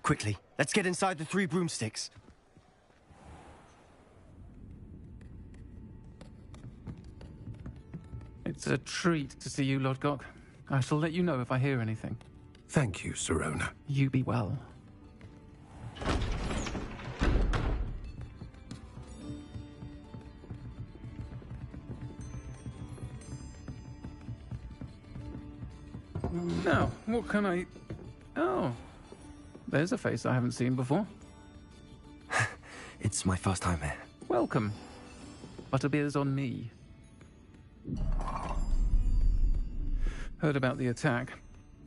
Quickly, let's get inside the 3 broomsticks. It's a treat to see you, Lodgok. I shall let you know if I hear anything. Thank you, Sirona. You be well. Now, what can I... Oh, there's a face I haven't seen before. It's my first time here. Welcome. Butterbeer's on me. Heard about the attack.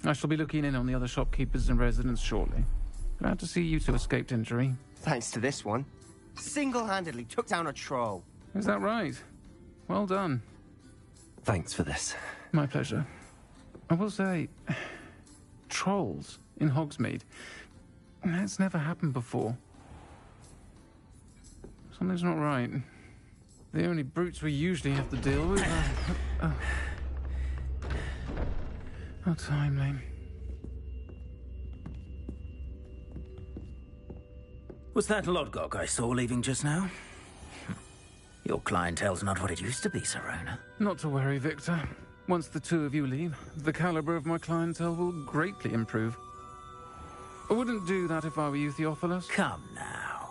I shall be looking in on the other shopkeepers and residents shortly. Glad to see you two escaped injury. Thanks to this one. Single-handedly took down a troll. Is that right? Well done. Thanks for this. My pleasure. I will say, trolls in Hogsmeade. That's never happened before. Something's not right. The only brutes we usually have to deal with are... How timely. Was that Lodgok I saw leaving just now? Your clientele's not what it used to be, Sirona. Not to worry, Victor. Once the two of you leave, the caliber of my clientele will greatly improve. I wouldn't do that if I were you, Theophilus. Come now.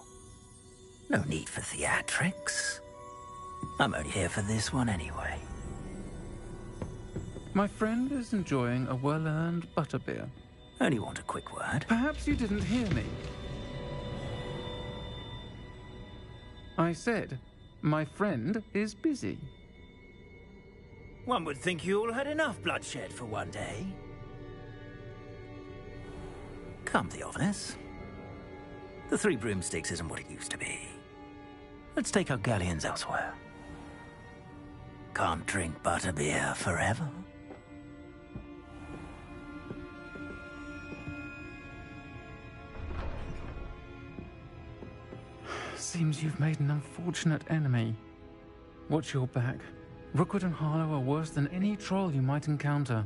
No need for theatrics. I'm only here for this one anyway. My friend is enjoying a well-earned butterbeer. Only want a quick word. Perhaps you didn't hear me. I said, my friend is busy. One would think you all had enough bloodshed for one day. Come, Theophilus. The 3 broomsticks isn't what it used to be. Let's take our galleons elsewhere. Can't drink butterbeer forever. Seems you've made an unfortunate enemy. Watch your back. Rookwood and Harlow are worse than any troll you might encounter.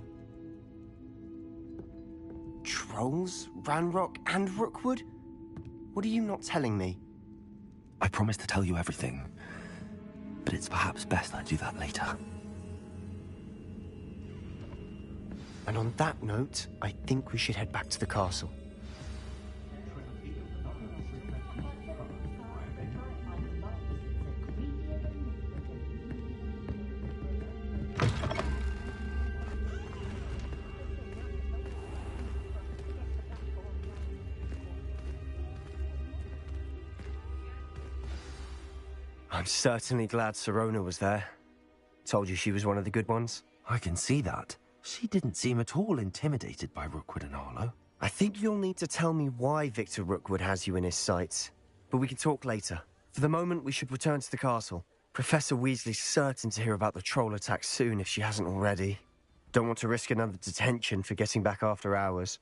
Trolls? Ranrock and Rookwood? What are you not telling me? I promised to tell you everything, but it's perhaps best I do that later. And on that note, I think we should head back to the castle. I'm certainly glad Sirona was there. Told you she was one of the good ones. I can see that. She didn't seem at all intimidated by Rookwood and Harlow. I think you'll need to tell me why Victor Rookwood has you in his sights. But we can talk later. For the moment, we should return to the castle. Professor Weasley's certain to hear about the troll attack soon if she hasn't already. Don't want to risk another detention for getting back after hours.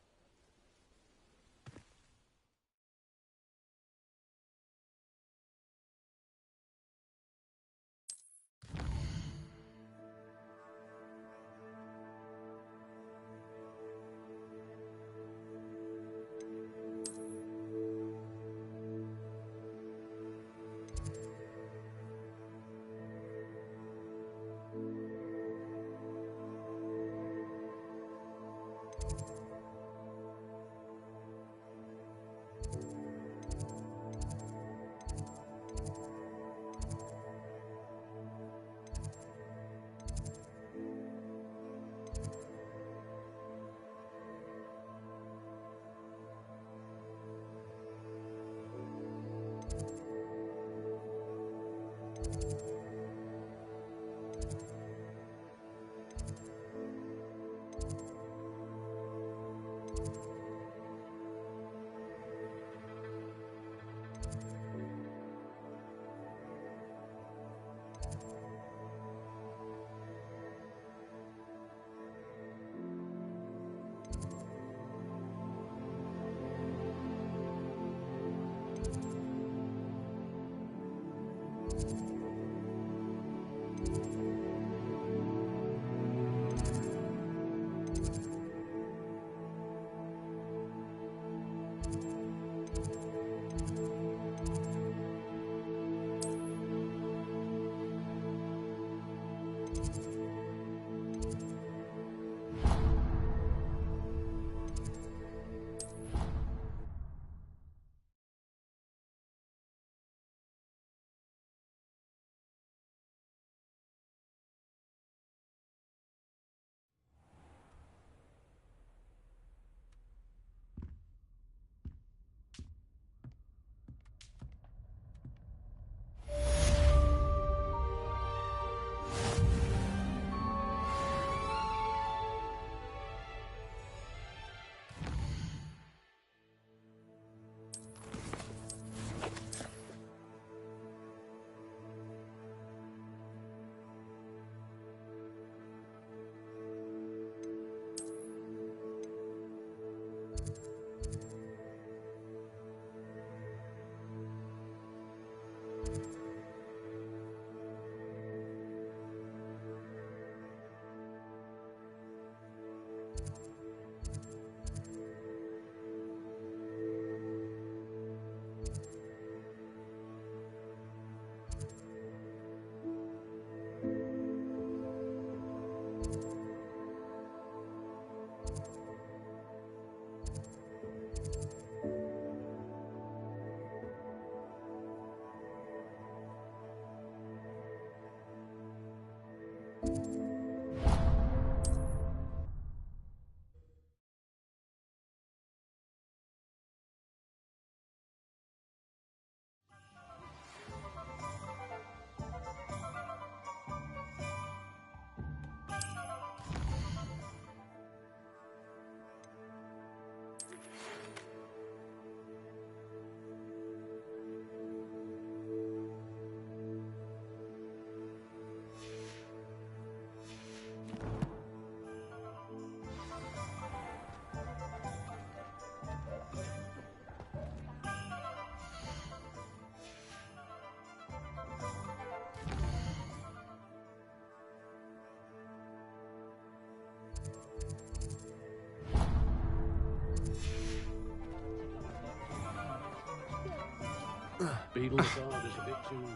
Beetle side is a bit too...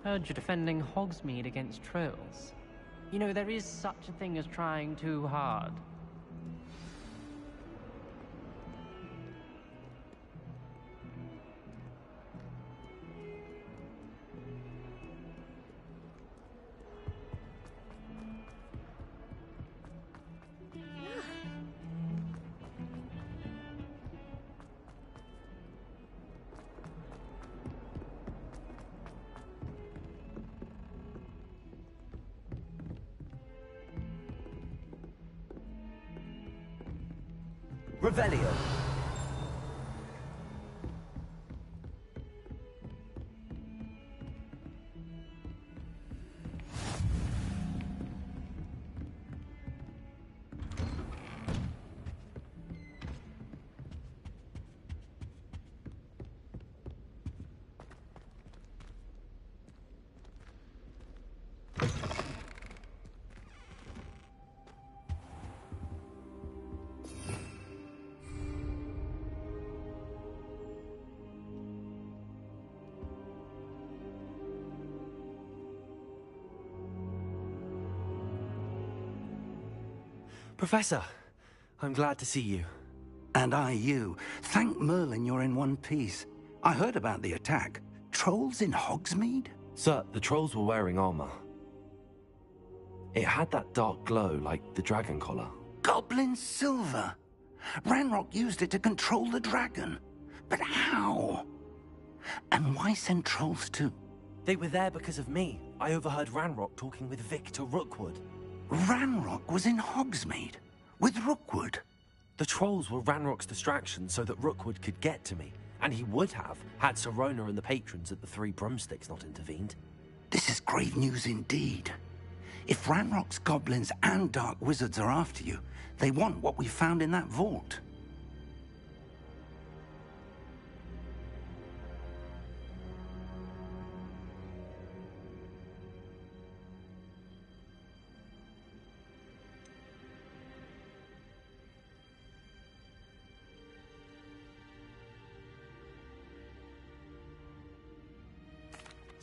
Heard you're defending Hogsmeade against trolls. You know, there is such a thing as trying too hard. Revelio. Professor, I'm glad to see you. And I you. Thank Merlin you're in one piece. I heard about the attack. Trolls in Hogsmeade? Sir, the trolls were wearing armor. It had that dark glow like the dragon collar. Goblin silver. Ranrock used it to control the dragon. But how? And why send trolls too? They were there because of me. I overheard Ranrock talking with Victor Rookwood. Ranrock was in Hogsmeade with Rookwood. The trolls were Ranrock's distraction so that Rookwood could get to me. And he would have, had Sirona and the patrons at the Three Broomsticks not intervened. This is grave news indeed. If Ranrock's goblins and dark wizards are after you, they want what we found in that vault.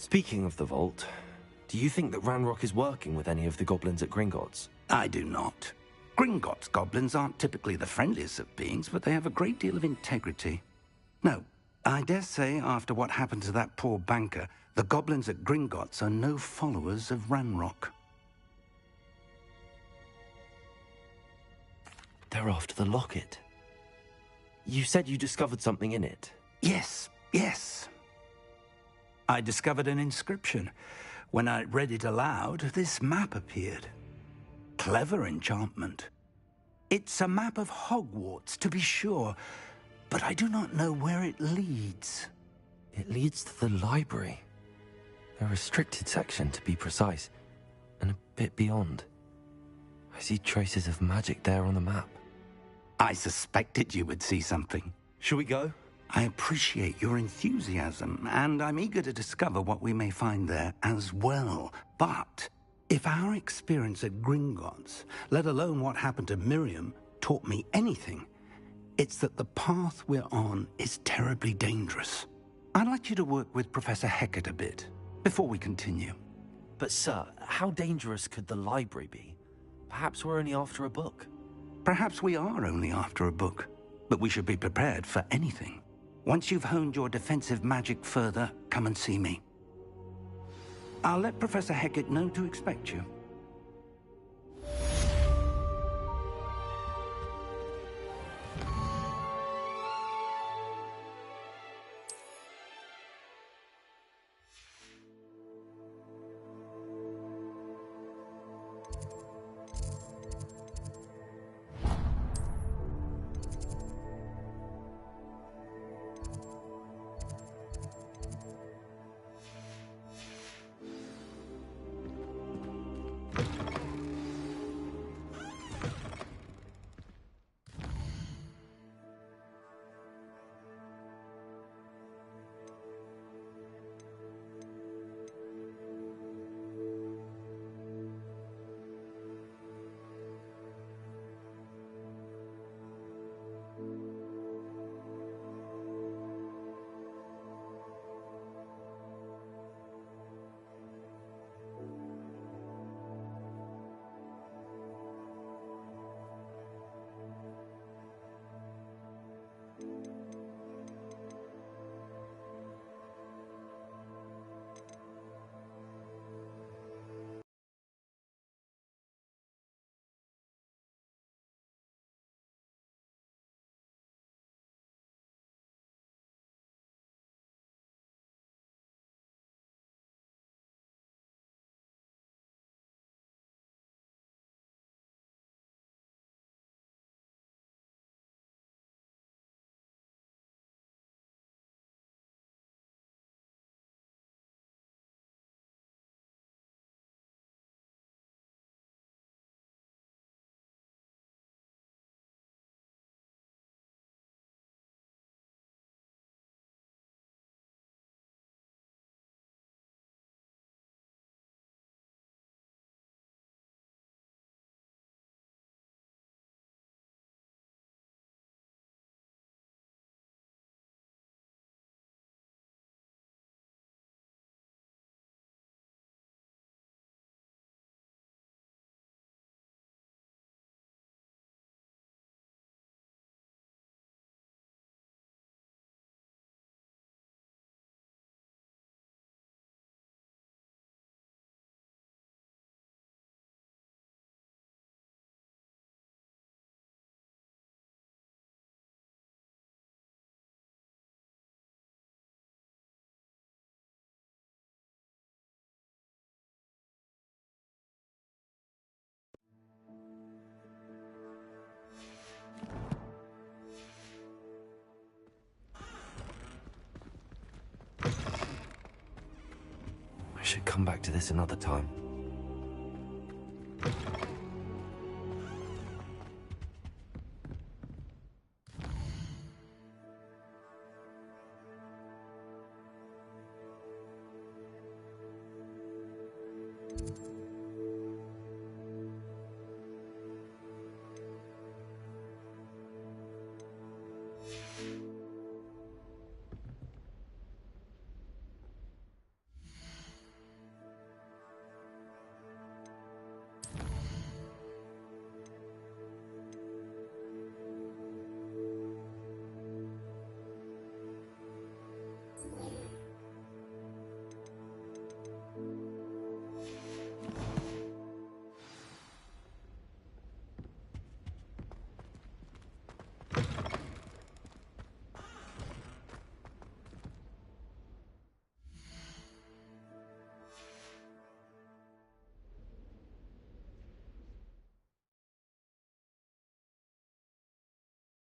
Speaking of the vault, do you think that Ranrock is working with any of the goblins at Gringotts? I do not. Gringotts goblins aren't typically the friendliest of beings, but they have a great deal of integrity. No, I dare say after what happened to that poor banker, the goblins at Gringotts are no followers of Ranrock. They're after the locket. You said you discovered something in it. Yes, yes. I discovered an inscription. When I read it aloud, this map appeared. Clever enchantment. It's a map of Hogwarts, to be sure, but I do not know where it leads. It leads to the library. A restricted section, to be precise, and a bit beyond. I see traces of magic there on the map. I suspected you would see something. Shall we go? I appreciate your enthusiasm, and I'm eager to discover what we may find there as well. But if our experience at Gringotts, let alone what happened to Miriam, taught me anything, it's that the path we're on is terribly dangerous. I'd like you to work with Professor Hecat a bit before we continue. But sir, how dangerous could the library be? Perhaps we're only after a book. Perhaps we are only after a book, but we should be prepared for anything. Once you've honed your defensive magic further, come and see me. I'll let Professor Hecat know to expect you. should come back to this another time.